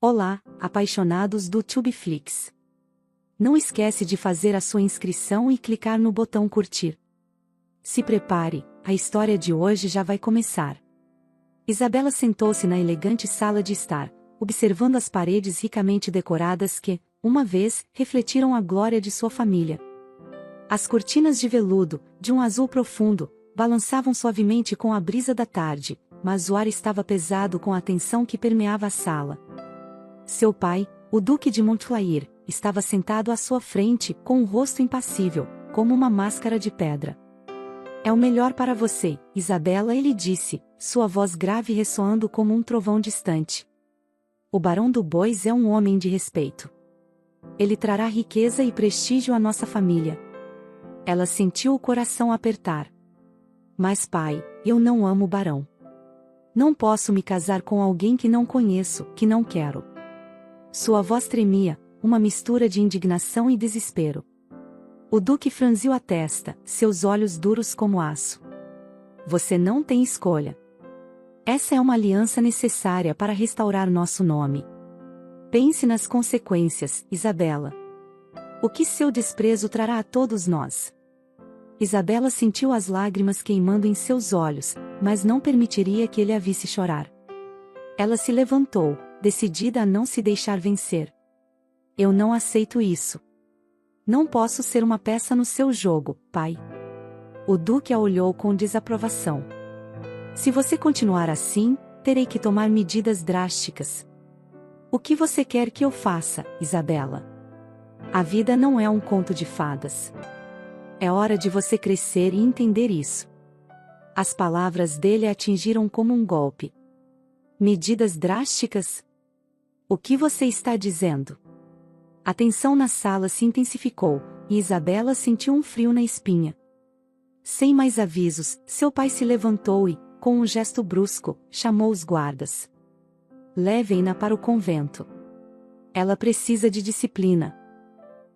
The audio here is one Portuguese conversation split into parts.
Olá, apaixonados do Tubeflix. Não esquece de fazer a sua inscrição e clicar no botão curtir. Se prepare, a história de hoje já vai começar. Isabela sentou-se na elegante sala de estar, observando as paredes ricamente decoradas que, uma vez, refletiram a glória de sua família. As cortinas de veludo, de um azul profundo, balançavam suavemente com a brisa da tarde, mas o ar estava pesado com a tensão que permeava a sala. Seu pai, o Duque de Montclair, estava sentado à sua frente, com o rosto impassível, como uma máscara de pedra. "É o melhor para você, Isabela", ele disse, sua voz grave ressoando como um trovão distante. "O Barão do Bois é um homem de respeito. Ele trará riqueza e prestígio à nossa família." Ela sentiu o coração apertar. "Mas pai, eu não amo o barão. Não posso me casar com alguém que não conheço, que não quero." Sua voz tremia, uma mistura de indignação e desespero. O duque franziu a testa, seus olhos duros como aço. "Você não tem escolha. Essa é uma aliança necessária para restaurar nosso nome. Pense nas consequências, Isabela. O que seu desprezo trará a todos nós?" Isabela sentiu as lágrimas queimando em seus olhos, mas não permitiria que ele a visse chorar. Ela se levantou, decidida a não se deixar vencer. "Eu não aceito isso. Não posso ser uma peça no seu jogo, pai." O duque a olhou com desaprovação. "Se você continuar assim, terei que tomar medidas drásticas." "O que você quer que eu faça, Isabela? A vida não é um conto de fadas. É hora de você crescer e entender isso." As palavras dele a atingiram como um golpe. "Medidas drásticas? O que você está dizendo?" A tensão na sala se intensificou, e Isabela sentiu um frio na espinha. Sem mais avisos, seu pai se levantou e, com um gesto brusco, chamou os guardas. "Levem-na para o convento. Ela precisa de disciplina.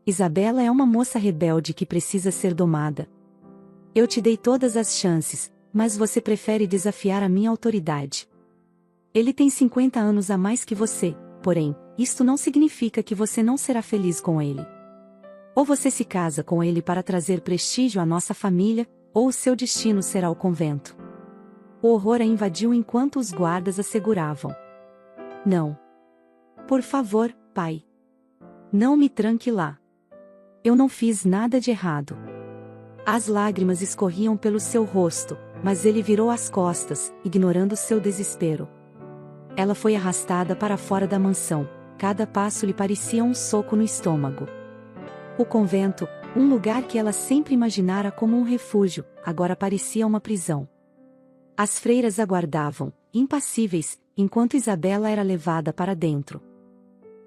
Isabela é uma moça rebelde que precisa ser domada. Eu te dei todas as chances, mas você prefere desafiar a minha autoridade. Ele tem 50 anos a mais que você, porém, isto não significa que você não será feliz com ele. Ou você se casa com ele para trazer prestígio à nossa família, ou o seu destino será o convento." O horror a invadiu enquanto os guardas a seguravam. "Não. Por favor, pai. Não me tranque lá. Eu não fiz nada de errado." As lágrimas escorriam pelo seu rosto, mas ele virou as costas, ignorando seu desespero. Ela foi arrastada para fora da mansão, cada passo lhe parecia um soco no estômago. O convento, um lugar que ela sempre imaginara como um refúgio, agora parecia uma prisão. As freiras aguardavam, impassíveis, enquanto Isabela era levada para dentro.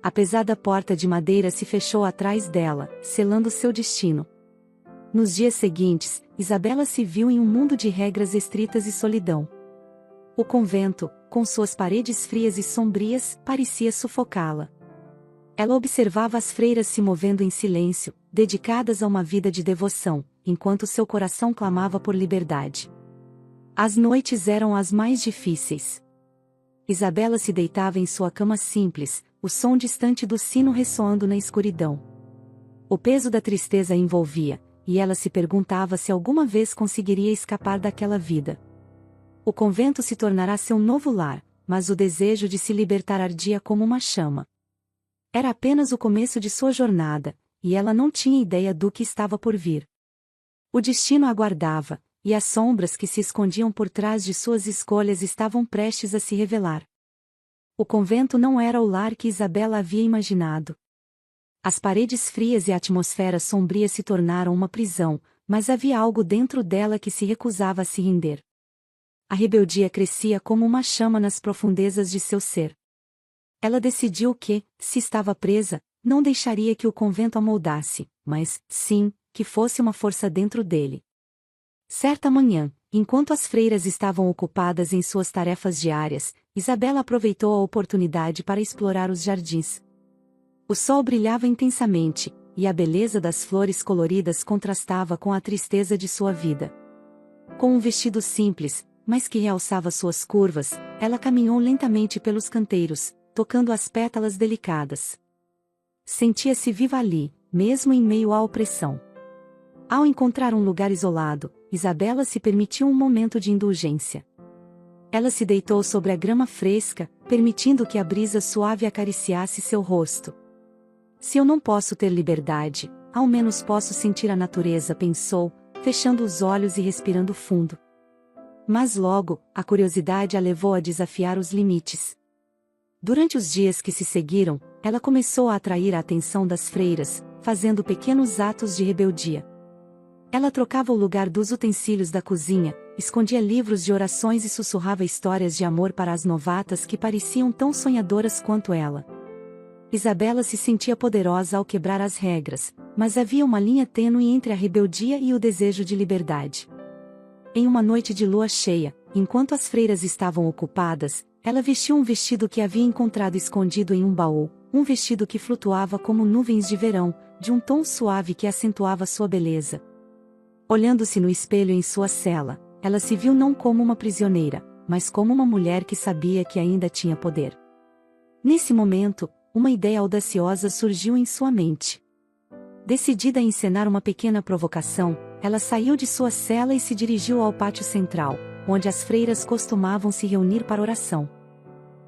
A pesada porta de madeira se fechou atrás dela, selando seu destino. Nos dias seguintes, Isabela se viu em um mundo de regras estritas e solidão. O convento, com suas paredes frias e sombrias, parecia sufocá-la. Ela observava as freiras se movendo em silêncio, dedicadas a uma vida de devoção, enquanto seu coração clamava por liberdade. As noites eram as mais difíceis. Isabela se deitava em sua cama simples, o som distante do sino ressoando na escuridão. O peso da tristeza a envolvia, e ela se perguntava se alguma vez conseguiria escapar daquela vida. O convento se tornará seu novo lar, mas o desejo de se libertar ardia como uma chama. Era apenas o começo de sua jornada, e ela não tinha ideia do que estava por vir. O destino a aguardava, e as sombras que se escondiam por trás de suas escolhas estavam prestes a se revelar. O convento não era o lar que Isabela havia imaginado. As paredes frias e a atmosfera sombria se tornaram uma prisão, mas havia algo dentro dela que se recusava a se render. A rebeldia crescia como uma chama nas profundezas de seu ser. Ela decidiu que, se estava presa, não deixaria que o convento a moldasse, mas, sim, que fosse uma força dentro dele. Certa manhã, enquanto as freiras estavam ocupadas em suas tarefas diárias, Isabela aproveitou a oportunidade para explorar os jardins. O sol brilhava intensamente, e a beleza das flores coloridas contrastava com a tristeza de sua vida. Com um vestido simples, mas que realçava suas curvas, ela caminhou lentamente pelos canteiros, tocando as pétalas delicadas. Sentia-se viva ali, mesmo em meio à opressão. Ao encontrar um lugar isolado, Isabela se permitiu um momento de indulgência. Ela se deitou sobre a grama fresca, permitindo que a brisa suave acariciasse seu rosto. Se eu não posso ter liberdade, ao menos posso sentir a natureza, pensou, fechando os olhos e respirando fundo. Mas logo, a curiosidade a levou a desafiar os limites. Durante os dias que se seguiram, ela começou a atrair a atenção das freiras, fazendo pequenos atos de rebeldia. Ela trocava o lugar dos utensílios da cozinha, escondia livros de orações e sussurrava histórias de amor para as novatas que pareciam tão sonhadoras quanto ela. Isabela se sentia poderosa ao quebrar as regras, mas havia uma linha tênue entre a rebeldia e o desejo de liberdade. Em uma noite de lua cheia, enquanto as freiras estavam ocupadas, ela vestiu um vestido que havia encontrado escondido em um baú, um vestido que flutuava como nuvens de verão, de um tom suave que acentuava sua beleza. Olhando-se no espelho em sua cela, ela se viu não como uma prisioneira, mas como uma mulher que sabia que ainda tinha poder. Nesse momento, uma ideia audaciosa surgiu em sua mente. Decidida a encenar uma pequena provocação, ela saiu de sua cela e se dirigiu ao pátio central, onde as freiras costumavam se reunir para oração.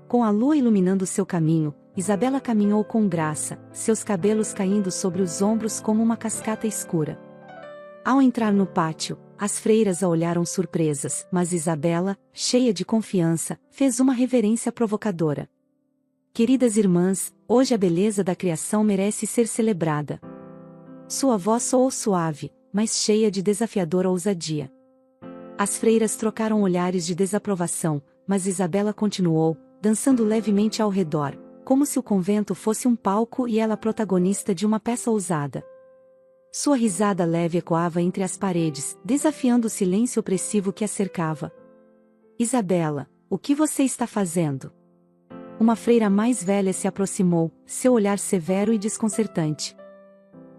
Com a lua iluminando seu caminho, Isabela caminhou com graça, seus cabelos caindo sobre os ombros como uma cascata escura. Ao entrar no pátio, as freiras a olharam surpresas, mas Isabela, cheia de confiança, fez uma reverência provocadora. Queridas irmãs, hoje a beleza da criação merece ser celebrada. Sua voz soou suave, mas cheia de desafiadora ousadia. As freiras trocaram olhares de desaprovação, mas Isabela continuou, dançando levemente ao redor, como se o convento fosse um palco e ela protagonista de uma peça ousada. Sua risada leve ecoava entre as paredes, desafiando o silêncio opressivo que a cercava. Isabela, o que você está fazendo? Uma freira mais velha se aproximou, seu olhar severo e desconcertante.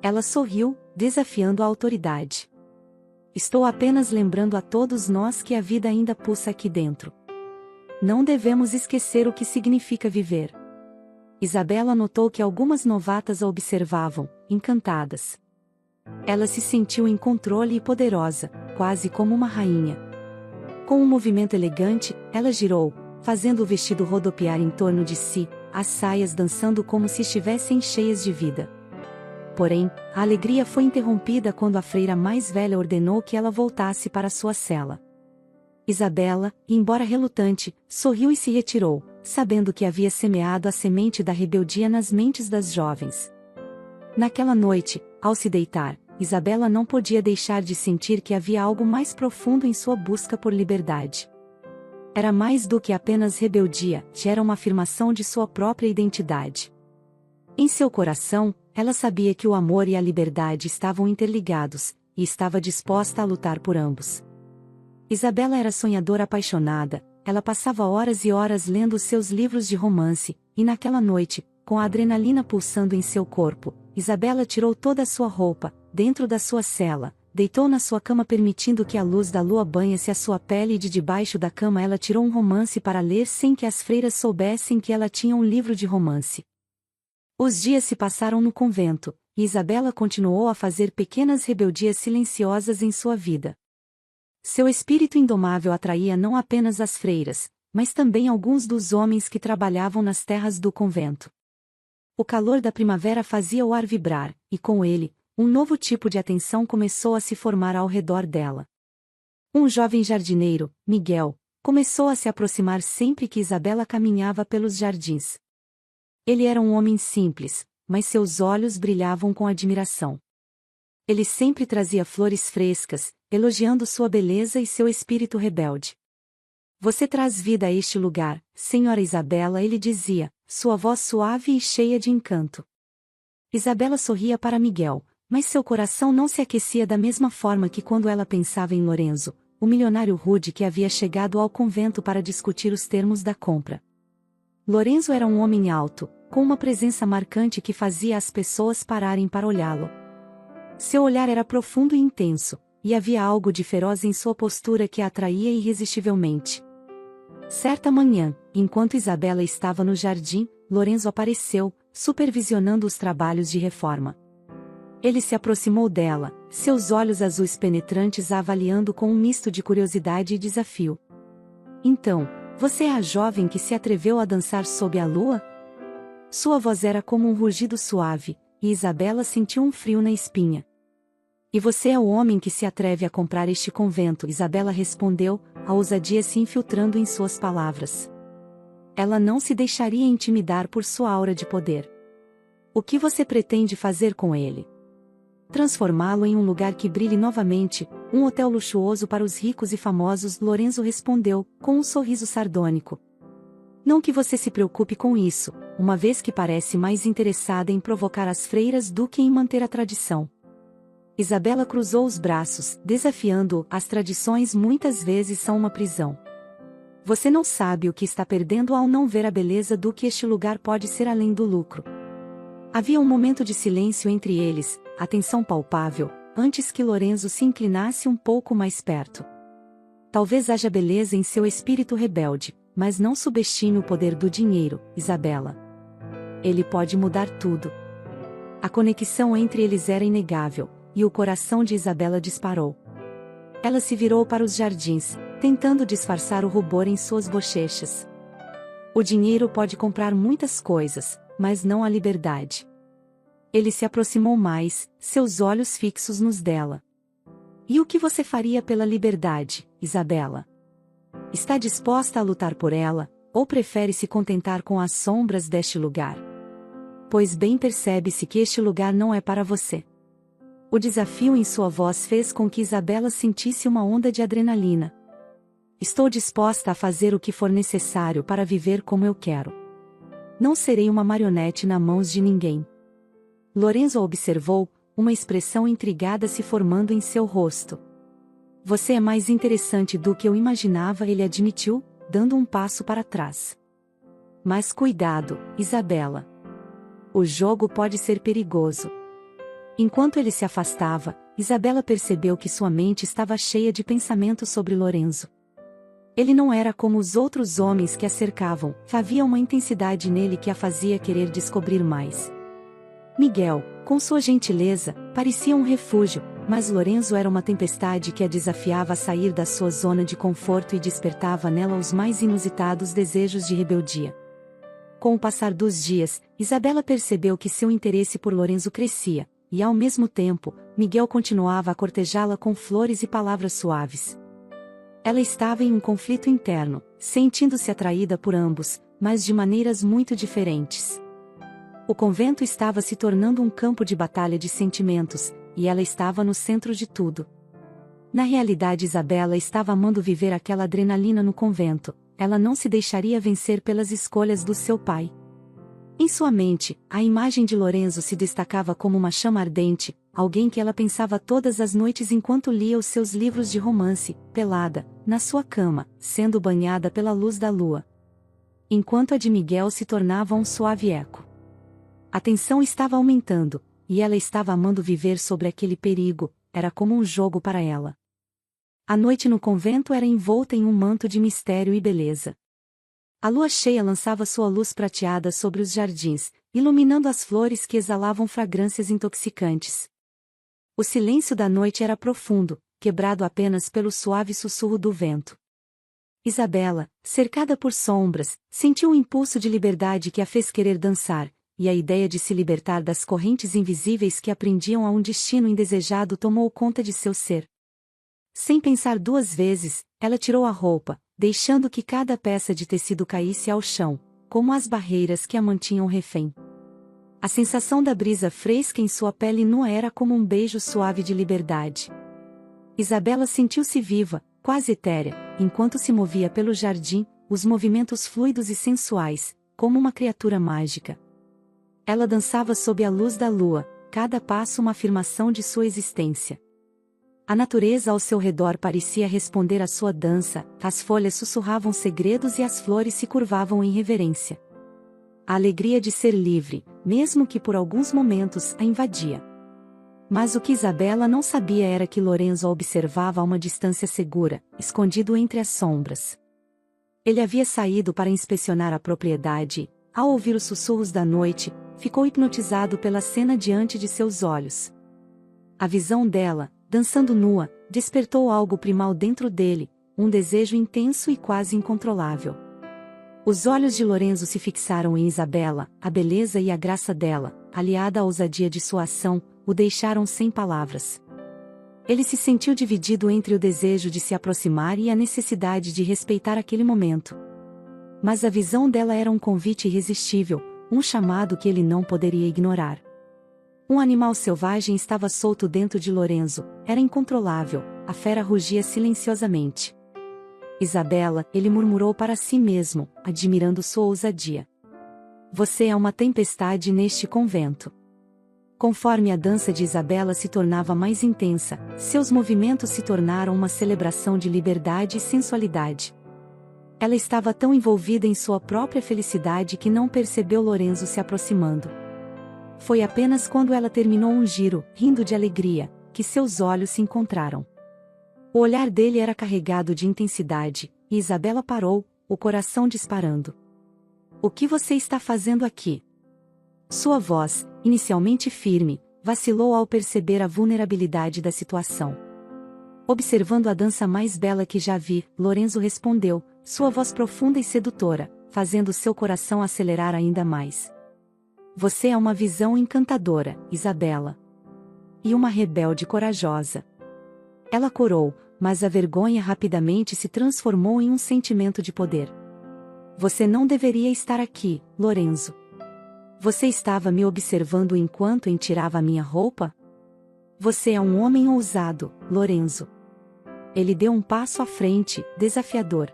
Ela sorriu, desafiando a autoridade. Estou apenas lembrando a todos nós que a vida ainda pulsa aqui dentro. Não devemos esquecer o que significa viver. Isabela notou que algumas novatas a observavam, encantadas. Ela se sentiu em controle e poderosa, quase como uma rainha. Com um movimento elegante, ela girou, fazendo o vestido rodopiar em torno de si, as saias dançando como se estivessem cheias de vida. Porém, a alegria foi interrompida quando a freira mais velha ordenou que ela voltasse para sua cela. Isabela, embora relutante, sorriu e se retirou, sabendo que havia semeado a semente da rebeldia nas mentes das jovens. Naquela noite, ao se deitar, Isabela não podia deixar de sentir que havia algo mais profundo em sua busca por liberdade. Era mais do que apenas rebeldia, era uma afirmação de sua própria identidade. Em seu coração, ela sabia que o amor e a liberdade estavam interligados, e estava disposta a lutar por ambos. Isabela era sonhadora apaixonada, ela passava horas e horas lendo seus livros de romance, e naquela noite, com a adrenalina pulsando em seu corpo, Isabela tirou toda a sua roupa, dentro da sua cela, deitou na sua cama permitindo que a luz da lua banhasse a sua pele e de debaixo da cama ela tirou um romance para ler sem que as freiras soubessem que ela tinha um livro de romance. Os dias se passaram no convento, e Isabela continuou a fazer pequenas rebeldias silenciosas em sua vida. Seu espírito indomável atraía não apenas as freiras, mas também alguns dos homens que trabalhavam nas terras do convento. O calor da primavera fazia o ar vibrar, e com ele, um novo tipo de atenção começou a se formar ao redor dela. Um jovem jardineiro, Miguel, começou a se aproximar sempre que Isabela caminhava pelos jardins. Ele era um homem simples, mas seus olhos brilhavam com admiração. Ele sempre trazia flores frescas, elogiando sua beleza e seu espírito rebelde. Você traz vida a este lugar, Senhora Isabela, ele dizia, sua voz suave e cheia de encanto. Isabela sorria para Miguel, mas seu coração não se aquecia da mesma forma que quando ela pensava em Lorenzo, o milionário rude que havia chegado ao convento para discutir os termos da compra. Lorenzo era um homem alto, com uma presença marcante que fazia as pessoas pararem para olhá-lo. Seu olhar era profundo e intenso, e havia algo de feroz em sua postura que a atraía irresistivelmente. Certa manhã, enquanto Isabela estava no jardim, Lorenzo apareceu, supervisionando os trabalhos de reforma. Ele se aproximou dela, seus olhos azuis penetrantes a avaliando com um misto de curiosidade e desafio. Então, você é a jovem que se atreveu a dançar sob a lua? Sua voz era como um rugido suave, e Isabela sentiu um frio na espinha. E você é o homem que se atreve a comprar este convento, Isabela respondeu, a ousadia se infiltrando em suas palavras. Ela não se deixaria intimidar por sua aura de poder. O que você pretende fazer com ele? Transformá-lo em um lugar que brilhe novamente, um hotel luxuoso para os ricos e famosos, Lorenzo respondeu, com um sorriso sardônico. Não que você se preocupe com isso, uma vez que parece mais interessada em provocar as freiras do que em manter a tradição. Isabela cruzou os braços, desafiando-o, as tradições muitas vezes são uma prisão. Você não sabe o que está perdendo ao não ver a beleza do que este lugar pode ser além do lucro. Havia um momento de silêncio entre eles, a tensão palpável, antes que Lorenzo se inclinasse um pouco mais perto. Talvez haja beleza em seu espírito rebelde, mas não subestime o poder do dinheiro, Isabela. Ele pode mudar tudo. A conexão entre eles era inegável, e o coração de Isabela disparou. Ela se virou para os jardins, tentando disfarçar o rubor em suas bochechas. O dinheiro pode comprar muitas coisas, mas não a liberdade. Ele se aproximou mais, seus olhos fixos nos dela. E o que você faria pela liberdade, Isabela? Está disposta a lutar por ela, ou prefere se contentar com as sombras deste lugar? Pois bem percebe-se que este lugar não é para você. O desafio em sua voz fez com que Isabela sentisse uma onda de adrenalina. Estou disposta a fazer o que for necessário para viver como eu quero. Não serei uma marionete nas mãos de ninguém. Lorenzo observou, uma expressão intrigada se formando em seu rosto. Você é mais interessante do que eu imaginava, ele admitiu, dando um passo para trás. Mas cuidado, Isabela. O jogo pode ser perigoso. Enquanto ele se afastava, Isabela percebeu que sua mente estava cheia de pensamentos sobre Lorenzo. Ele não era como os outros homens que a cercavam, havia uma intensidade nele que a fazia querer descobrir mais. Miguel, com sua gentileza, parecia um refúgio, mas Lorenzo era uma tempestade que a desafiava a sair da sua zona de conforto e despertava nela os mais inusitados desejos de rebeldia. Com o passar dos dias, Isabela percebeu que seu interesse por Lorenzo crescia, e ao mesmo tempo, Miguel continuava a cortejá-la com flores e palavras suaves. Ela estava em um conflito interno, sentindo-se atraída por ambos, mas de maneiras muito diferentes. O convento estava se tornando um campo de batalha de sentimentos, e ela estava no centro de tudo. Na realidade, Isabela estava amando viver aquela adrenalina no convento, ela não se deixaria vencer pelas escolhas do seu pai. Em sua mente, a imagem de Lorenzo se destacava como uma chama ardente, alguém que ela pensava todas as noites enquanto lia os seus livros de romance, pelada, na sua cama, sendo banhada pela luz da lua. Enquanto a de Miguel se tornava um suave eco. A tensão estava aumentando, e ela estava amando viver sobre aquele perigo, era como um jogo para ela. A noite no convento era envolta em um manto de mistério e beleza. A lua cheia lançava sua luz prateada sobre os jardins, iluminando as flores que exalavam fragrâncias intoxicantes. O silêncio da noite era profundo, quebrado apenas pelo suave sussurro do vento. Isabela, cercada por sombras, sentiu um impulso de liberdade que a fez querer dançar, e a ideia de se libertar das correntes invisíveis que a prendiam a um destino indesejado tomou conta de seu ser. Sem pensar duas vezes, ela tirou a roupa, deixando que cada peça de tecido caísse ao chão, como as barreiras que a mantinham refém. A sensação da brisa fresca em sua pele nua era como um beijo suave de liberdade. Isabela sentiu-se viva, quase etérea, enquanto se movia pelo jardim, os movimentos fluidos e sensuais, como uma criatura mágica. Ela dançava sob a luz da lua, cada passo uma afirmação de sua existência. A natureza ao seu redor parecia responder à sua dança, as folhas sussurravam segredos e as flores se curvavam em reverência. A alegria de ser livre, mesmo que por alguns momentos, a invadia. Mas o que Isabela não sabia era que Lorenzo a observava a uma distância segura, escondido entre as sombras. Ele havia saído para inspecionar a propriedade, ao ouvir os sussurros da noite, ficou hipnotizado pela cena diante de seus olhos. A visão dela, dançando nua, despertou algo primal dentro dele, um desejo intenso e quase incontrolável. Os olhos de Lorenzo se fixaram em Isabela, a beleza e a graça dela, aliada à ousadia de sua ação, o deixaram sem palavras. Ele se sentiu dividido entre o desejo de se aproximar e a necessidade de respeitar aquele momento. Mas a visão dela era um convite irresistível, um chamado que ele não poderia ignorar. Um animal selvagem estava solto dentro de Lorenzo, era incontrolável, a fera rugia silenciosamente. Isabela, ele murmurou para si mesmo, admirando sua ousadia. Você é uma tempestade neste convento. Conforme a dança de Isabela se tornava mais intensa, seus movimentos se tornaram uma celebração de liberdade e sensualidade. Ela estava tão envolvida em sua própria felicidade que não percebeu Lorenzo se aproximando. Foi apenas quando ela terminou um giro, rindo de alegria, que seus olhos se encontraram. O olhar dele era carregado de intensidade, e Isabela parou, o coração disparando. O que você está fazendo aqui? Sua voz, inicialmente firme, vacilou ao perceber a vulnerabilidade da situação. Observando a dança mais bela que já vi, Lorenzo respondeu, sua voz profunda e sedutora, fazendo seu coração acelerar ainda mais. Você é uma visão encantadora, Isabela. E uma rebelde corajosa. Ela corou, mas a vergonha rapidamente se transformou em um sentimento de poder. Você não deveria estar aqui, Lorenzo. Você estava me observando enquanto tirava a minha roupa? Você é um homem ousado, Lorenzo. Ele deu um passo à frente, desafiador.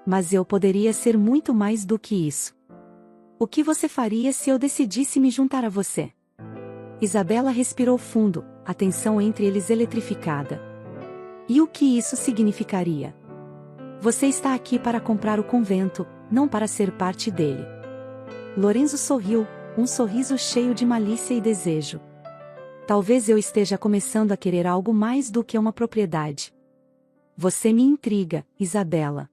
Mas eu poderia ser muito mais do que isso. O que você faria se eu decidisse me juntar a você? Isabela respirou fundo, a tensão entre eles eletrificada. E o que isso significaria? Você está aqui para comprar o convento, não para ser parte dele. Lorenzo sorriu, um sorriso cheio de malícia e desejo. Talvez eu esteja começando a querer algo mais do que uma propriedade. Você me intriga, Isabela.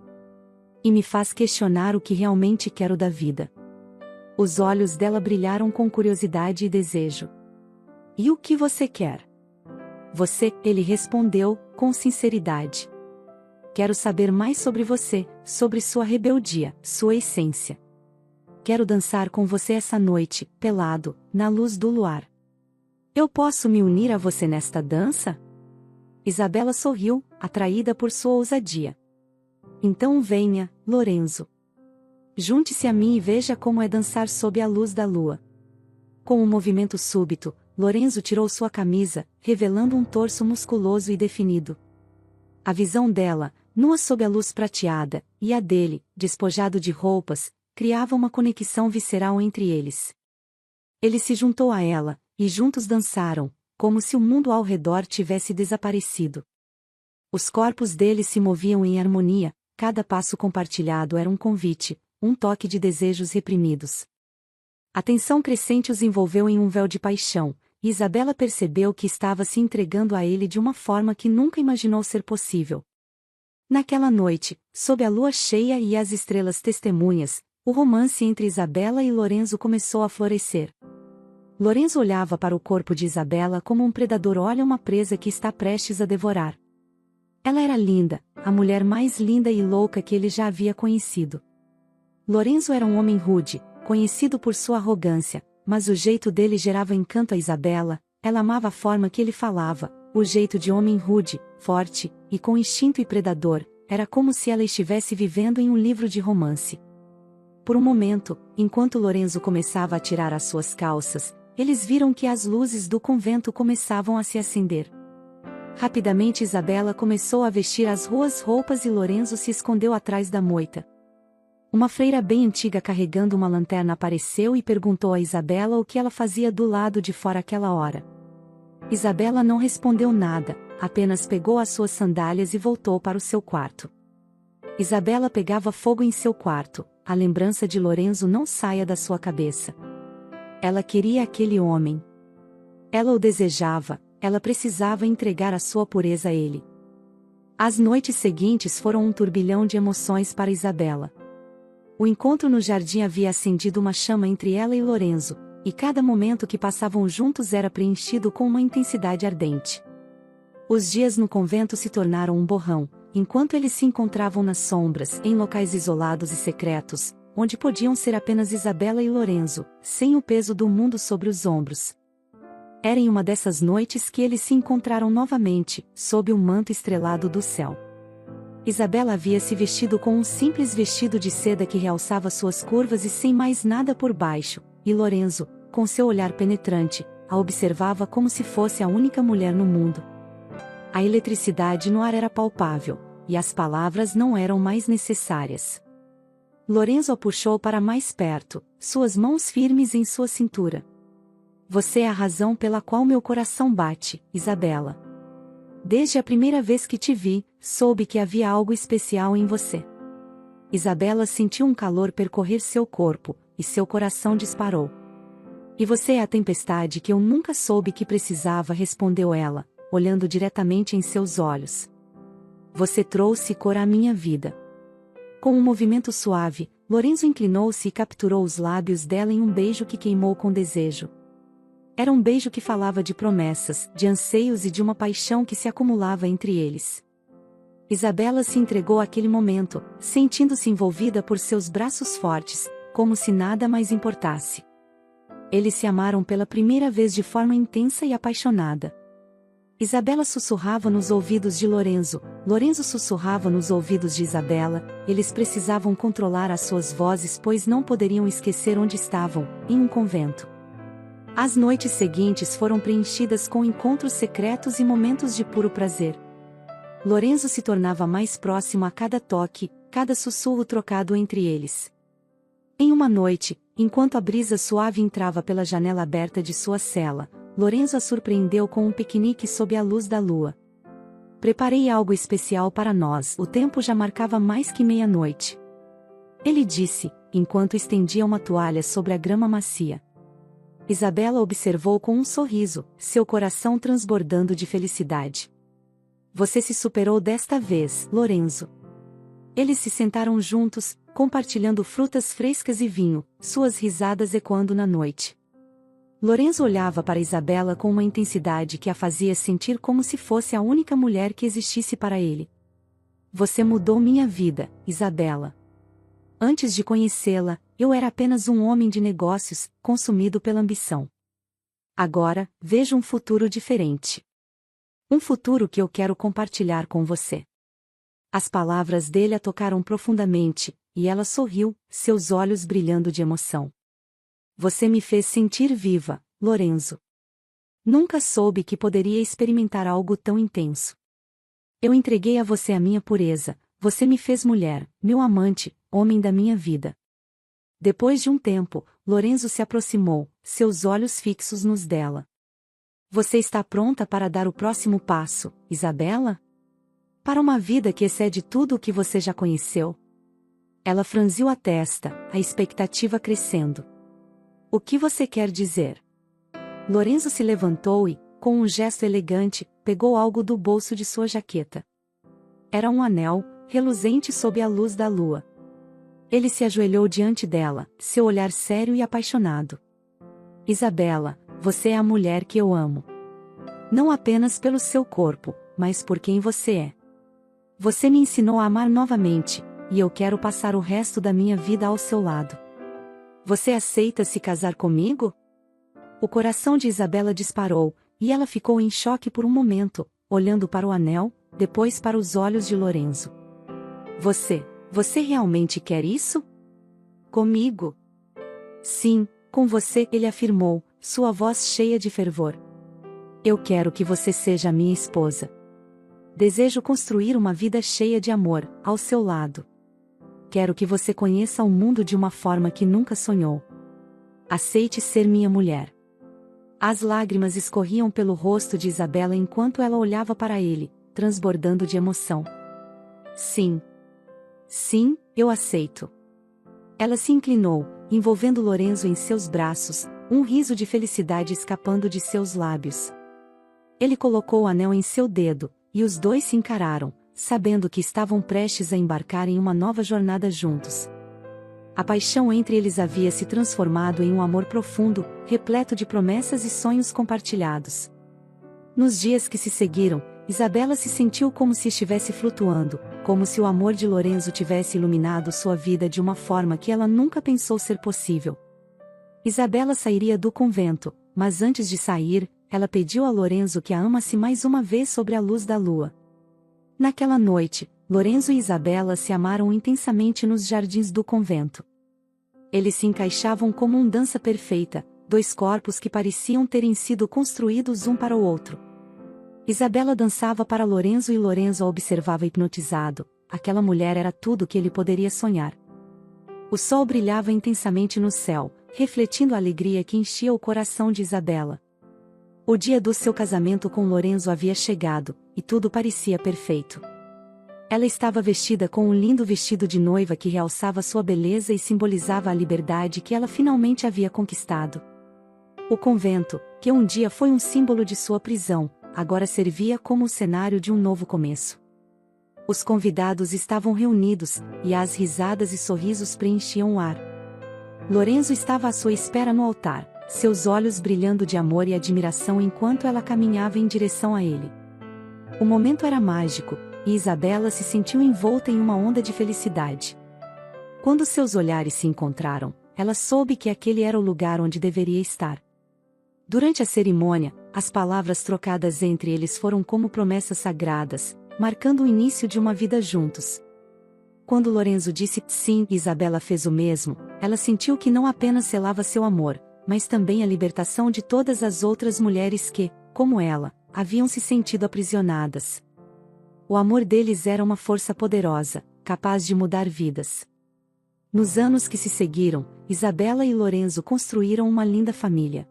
E me faz questionar o que realmente quero da vida. Os olhos dela brilharam com curiosidade e desejo. E o que você quer? Você, ele respondeu, com sinceridade. Quero saber mais sobre você, sobre sua rebeldia, sua essência. Quero dançar com você essa noite, pelado, na luz do luar. Eu posso me unir a você nesta dança? Isabela sorriu, atraída por sua ousadia. Então venha, Lorenzo. Junte-se a mim e veja como é dançar sob a luz da lua. Com um movimento súbito, Lorenzo tirou sua camisa, revelando um torso musculoso e definido. A visão dela, nua sob a luz prateada, e a dele, despojado de roupas, criava uma conexão visceral entre eles. Ele se juntou a ela, e juntos dançaram, como se o mundo ao redor tivesse desaparecido. Os corpos deles se moviam em harmonia, cada passo compartilhado era um convite, um toque de desejos reprimidos. A tensão crescente os envolveu em um véu de paixão, e Isabela percebeu que estava se entregando a ele de uma forma que nunca imaginou ser possível. Naquela noite, sob a lua cheia e as estrelas testemunhas, o romance entre Isabela e Lorenzo começou a florescer. Lorenzo olhava para o corpo de Isabela como um predador olha uma presa que está prestes a devorar. Ela era linda, a mulher mais linda e louca que ele já havia conhecido. Lorenzo era um homem rude, conhecido por sua arrogância, mas o jeito dele gerava encanto a Isabela, ela amava a forma que ele falava, o jeito de homem rude, forte, e com instinto e predador, era como se ela estivesse vivendo em um livro de romance. Por um momento, enquanto Lorenzo começava a tirar as suas calças, eles viram que as luzes do convento começavam a se acender. Rapidamente Isabela começou a vestir as ruas roupas e Lorenzo se escondeu atrás da moita. Uma freira bem antiga carregando uma lanterna apareceu e perguntou a Isabela o que ela fazia do lado de fora aquela hora. Isabela não respondeu nada, apenas pegou as suas sandálias e voltou para o seu quarto. Isabela pegava fogo em seu quarto, a lembrança de Lorenzo não saia da sua cabeça. Ela queria aquele homem. Ela o desejava, ela precisava entregar a sua pureza a ele. As noites seguintes foram um turbilhão de emoções para Isabela. O encontro no jardim havia acendido uma chama entre ela e Lorenzo, e cada momento que passavam juntos era preenchido com uma intensidade ardente. Os dias no convento se tornaram um borrão, enquanto eles se encontravam nas sombras, em locais isolados e secretos, onde podiam ser apenas Isabela e Lorenzo, sem o peso do mundo sobre os ombros. Era em uma dessas noites que eles se encontraram novamente, sob o manto estrelado do céu. Isabela havia se vestido com um simples vestido de seda que realçava suas curvas e sem mais nada por baixo, e Lorenzo, com seu olhar penetrante, a observava como se fosse a única mulher no mundo. A eletricidade no ar era palpável, e as palavras não eram mais necessárias. Lorenzo a puxou para mais perto, suas mãos firmes em sua cintura. Você é a razão pela qual meu coração bate, Isabela. Desde a primeira vez que te vi, soube que havia algo especial em você. Isabela sentiu um calor percorrer seu corpo, e seu coração disparou. E você é a tempestade que eu nunca soube que precisava, respondeu ela, olhando diretamente em seus olhos. Você trouxe cor à minha vida. Com um movimento suave, Lorenzo inclinou-se e capturou os lábios dela em um beijo que queimou com desejo. Era um beijo que falava de promessas, de anseios e de uma paixão que se acumulava entre eles. Isabela se entregou àquele momento, sentindo-se envolvida por seus braços fortes, como se nada mais importasse. Eles se amaram pela primeira vez de forma intensa e apaixonada. Isabela sussurrava nos ouvidos de Lorenzo, Lorenzo sussurrava nos ouvidos de Isabela, eles precisavam controlar as suas vozes pois não poderiam esquecer onde estavam, em um convento. As noites seguintes foram preenchidas com encontros secretos e momentos de puro prazer. Lorenzo se tornava mais próximo a cada toque, cada sussurro trocado entre eles. Em uma noite, enquanto a brisa suave entrava pela janela aberta de sua cela, Lorenzo a surpreendeu com um piquenique sob a luz da lua. Preparei algo especial para nós, o tempo já marcava mais que meia-noite. Ele disse, enquanto estendia uma toalha sobre a grama macia. Isabela observou com um sorriso, seu coração transbordando de felicidade. Você se superou desta vez, Lorenzo. Eles se sentaram juntos, compartilhando frutas frescas e vinho, suas risadas ecoando na noite. Lorenzo olhava para Isabela com uma intensidade que a fazia sentir como se fosse a única mulher que existisse para ele. Você mudou minha vida, Isabela. Antes de conhecê-la, eu era apenas um homem de negócios, consumido pela ambição. Agora, vejo um futuro diferente. Um futuro que eu quero compartilhar com você. As palavras dele a tocaram profundamente, e ela sorriu, seus olhos brilhando de emoção. Você me fez sentir viva, Lorenzo. Nunca soube que poderia experimentar algo tão intenso. Eu entreguei a você a minha pureza, você me fez mulher, meu amante, homem da minha vida. Depois de um tempo, Lorenzo se aproximou, seus olhos fixos nos dela. Você está pronta para dar o próximo passo, Isabela? Para uma vida que excede tudo o que você já conheceu? Ela franziu a testa, a expectativa crescendo. O que você quer dizer? Lorenzo se levantou e, com um gesto elegante, pegou algo do bolso de sua jaqueta. Era um anel, reluzente sob a luz da lua. Ele se ajoelhou diante dela, seu olhar sério e apaixonado. Isabela, você é a mulher que eu amo. Não apenas pelo seu corpo, mas por quem você é. Você me ensinou a amar novamente, e eu quero passar o resto da minha vida ao seu lado. Você aceita se casar comigo? O coração de Isabela disparou, e ela ficou em choque por um momento, olhando para o anel, depois para os olhos de Lorenzo. Você realmente quer isso? Comigo? Sim, com você, ele afirmou, sua voz cheia de fervor. Eu quero que você seja minha esposa. Desejo construir uma vida cheia de amor, ao seu lado. Quero que você conheça o mundo de uma forma que nunca sonhou. Aceite ser minha mulher. As lágrimas escorriam pelo rosto de Isabela enquanto ela olhava para ele, transbordando de emoção. Sim. Sim, eu aceito. Ela se inclinou, envolvendo Lorenzo em seus braços, um riso de felicidade escapando de seus lábios. Ele colocou o anel em seu dedo, e os dois se encararam, sabendo que estavam prestes a embarcar em uma nova jornada juntos. A paixão entre eles havia se transformado em um amor profundo, repleto de promessas e sonhos compartilhados. Nos dias que se seguiram, Isabela se sentiu como se estivesse flutuando, como se o amor de Lorenzo tivesse iluminado sua vida de uma forma que ela nunca pensou ser possível. Isabela sairia do convento, mas antes de sair, ela pediu a Lorenzo que a amasse mais uma vez sobre a luz da lua. Naquela noite, Lorenzo e Isabela se amaram intensamente nos jardins do convento. Eles se encaixavam como uma dança perfeita, dois corpos que pareciam terem sido construídos um para o outro. Isabela dançava para Lorenzo e Lorenzo a observava hipnotizado. Aquela mulher era tudo o que ele poderia sonhar. O sol brilhava intensamente no céu, refletindo a alegria que enchia o coração de Isabela. O dia do seu casamento com Lorenzo havia chegado, e tudo parecia perfeito. Ela estava vestida com um lindo vestido de noiva que realçava sua beleza e simbolizava a liberdade que ela finalmente havia conquistado. O convento, que um dia foi um símbolo de sua prisão, agora servia como o cenário de um novo começo. Os convidados estavam reunidos, e as risadas e sorrisos preenchiam o ar. Lorenzo estava à sua espera no altar, seus olhos brilhando de amor e admiração enquanto ela caminhava em direção a ele. O momento era mágico, e Isabela se sentiu envolta em uma onda de felicidade. Quando seus olhares se encontraram, ela soube que aquele era o lugar onde deveria estar. Durante a cerimônia, as palavras trocadas entre eles foram como promessas sagradas, marcando o início de uma vida juntos. Quando Lorenzo disse sim e Isabela fez o mesmo, ela sentiu que não apenas selava seu amor, mas também a libertação de todas as outras mulheres que, como ela, haviam se sentido aprisionadas. O amor deles era uma força poderosa, capaz de mudar vidas. Nos anos que se seguiram, Isabela e Lorenzo construíram uma linda família.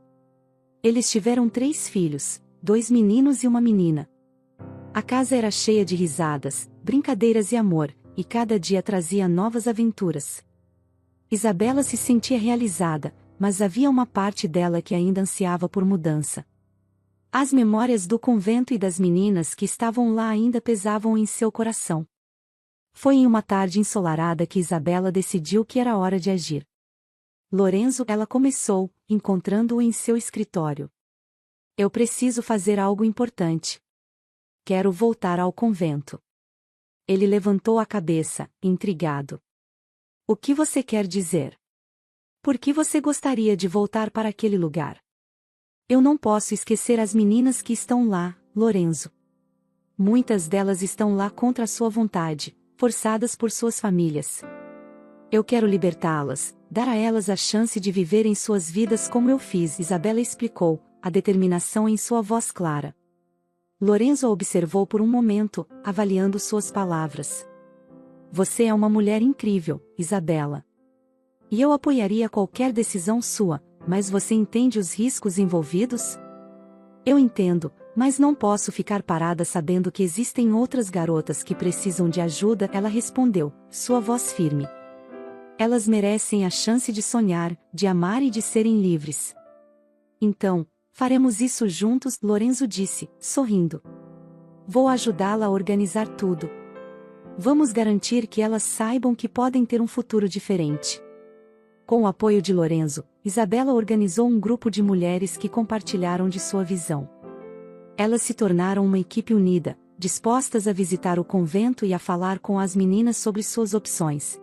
Eles tiveram 3 filhos, 2 meninos e uma menina. A casa era cheia de risadas, brincadeiras e amor, e cada dia trazia novas aventuras. Isabela se sentia realizada, mas havia uma parte dela que ainda ansiava por mudança. As memórias do convento e das meninas que estavam lá ainda pesavam em seu coração. Foi em uma tarde ensolarada que Isabela decidiu que era hora de agir. Lorenzo, ela começou, encontrando-o em seu escritório. Eu preciso fazer algo importante. Quero voltar ao convento. Ele levantou a cabeça, intrigado. O que você quer dizer? Por que você gostaria de voltar para aquele lugar? Eu não posso esquecer as meninas que estão lá, Lorenzo. Muitas delas estão lá contra a sua vontade, forçadas por suas famílias. Eu quero libertá-las, dar a elas a chance de viverem suas vidas como eu fiz, Isabela explicou, a determinação em sua voz clara. Lorenzo a observou por um momento, avaliando suas palavras. Você é uma mulher incrível, Isabela. E eu apoiaria qualquer decisão sua, mas você entende os riscos envolvidos? Eu entendo, mas não posso ficar parada sabendo que existem outras garotas que precisam de ajuda, ela respondeu, sua voz firme. Elas merecem a chance de sonhar, de amar e de serem livres. Então, faremos isso juntos, Lorenzo disse, sorrindo. Vou ajudá-la a organizar tudo. Vamos garantir que elas saibam que podem ter um futuro diferente. Com o apoio de Lorenzo, Isabela organizou um grupo de mulheres que compartilharam de sua visão. Elas se tornaram uma equipe unida, dispostas a visitar o convento e a falar com as meninas sobre suas opções.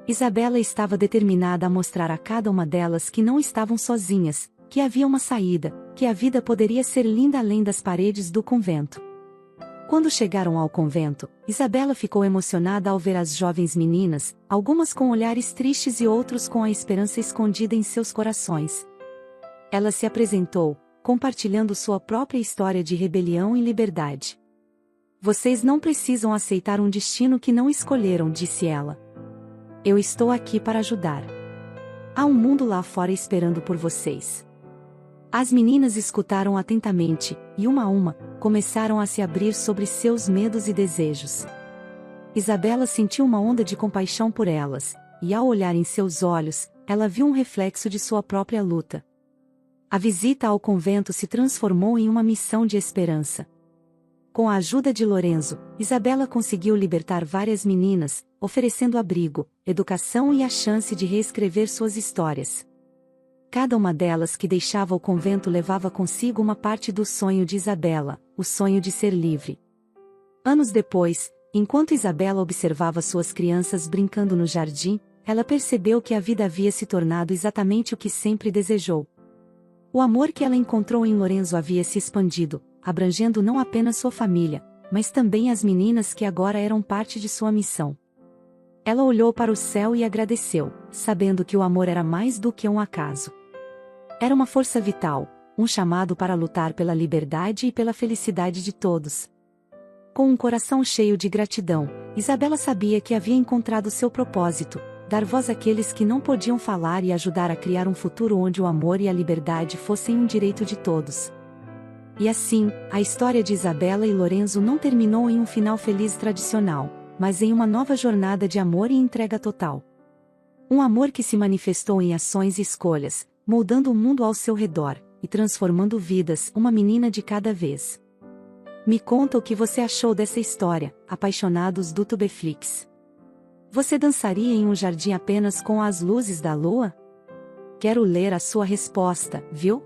Isabela estava determinada a mostrar a cada uma delas que não estavam sozinhas, que havia uma saída, que a vida poderia ser linda além das paredes do convento. Quando chegaram ao convento, Isabela ficou emocionada ao ver as jovens meninas, algumas com olhares tristes e outros com a esperança escondida em seus corações. Ela se apresentou, compartilhando sua própria história de rebelião e liberdade. Vocês não precisam aceitar um destino que não escolheram, disse ela. Eu estou aqui para ajudar. Há um mundo lá fora esperando por vocês. As meninas escutaram atentamente, e uma a uma, começaram a se abrir sobre seus medos e desejos. Isabela sentiu uma onda de compaixão por elas, e ao olhar em seus olhos, ela viu um reflexo de sua própria luta. A visita ao convento se transformou em uma missão de esperança. Com a ajuda de Lorenzo, Isabela conseguiu libertar várias meninas, oferecendo abrigo, educação e a chance de reescrever suas histórias. Cada uma delas que deixava o convento levava consigo uma parte do sonho de Isabela, o sonho de ser livre. Anos depois, enquanto Isabela observava suas crianças brincando no jardim, ela percebeu que a vida havia se tornado exatamente o que sempre desejou. O amor que ela encontrou em Lorenzo havia se expandido, abrangendo não apenas sua família, mas também as meninas que agora eram parte de sua missão. Ela olhou para o céu e agradeceu, sabendo que o amor era mais do que um acaso. Era uma força vital, um chamado para lutar pela liberdade e pela felicidade de todos. Com um coração cheio de gratidão, Isabela sabia que havia encontrado seu propósito, dar voz àqueles que não podiam falar e ajudar a criar um futuro onde o amor e a liberdade fossem um direito de todos. E assim, a história de Isabela e Lorenzo não terminou em um final feliz tradicional, mas em uma nova jornada de amor e entrega total. Um amor que se manifestou em ações e escolhas, moldando o mundo ao seu redor, e transformando vidas, uma menina de cada vez. Me conta o que você achou dessa história, apaixonados do Tubeflix. Você dançaria em um jardim apenas com as luzes da lua? Quero ler a sua resposta, viu?